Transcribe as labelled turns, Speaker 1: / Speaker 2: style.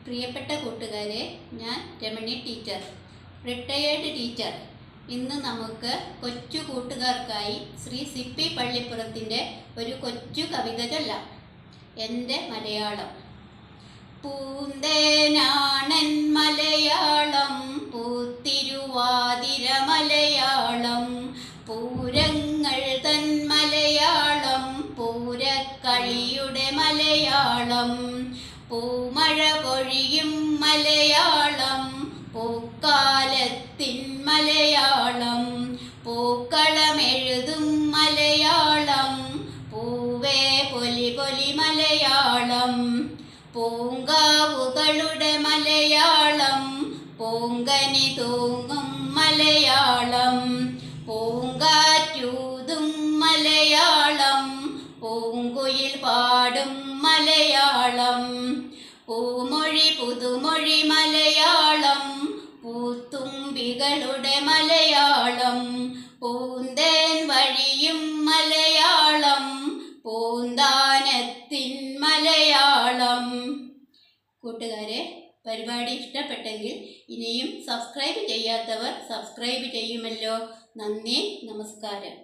Speaker 1: പ്രിയപ്പെട്ട കൂട്ടുകാരെ, ഞാൻ രമണി ടീച്ചർ, റിട്ടയേർഡ് ടീച്ചർ. ഇന്ന് നമുക്ക് കൊച്ചു കൂട്ടുകാർക്കായി ശ്രീ സിപ്പി പള്ളിപ്പുറത്തിൻ്റെ ഒരു കൊച്ചു കവിത ചൊല്ലാം. എൻ്റെ മലയാളം. പൂന്തേനാണൻ മലയാളം, പൂത്തിരുവാതിര മലയാളം, പൂരങ്ങൾ തൻ മലയാളം, പൂരക്കളിയുടെ മലയാളം, പൂമഴ പൊഴിയും മലയാളം, പൂക്കാലത്തിൻ മലയാളം, പൂക്കളമെഴുതും മലയാളം, പൂവേ പൊലി പൊലി മലയാളം, പൂങ്കാവുകളുടെ മലയാളം, പൂങ്കനി തൂങ്ങും മലയാളം, പൂങ്കാറ്റൂതും മലയാളം, പൂങ്കുയിൽ പാടും മലയാളം, പൂമൊഴി പുതുമൊഴി മലയാളം, പൂത്തുമ്പികളുടെ മലയാളം, പൂന്തേൻ വഴിയും മലയാളം, പൂന്താനത്തിൻ മലയാളം. കൂട്ടുകാരെ, പരിപാടി ഇഷ്ടപ്പെട്ടെങ്കിൽ ഇനിയും സബ്സ്ക്രൈബ് ചെയ്യാത്തവർ സബ്സ്ക്രൈബ് ചെയ്യുമല്ലോ. നന്ദി, നമസ്കാരം.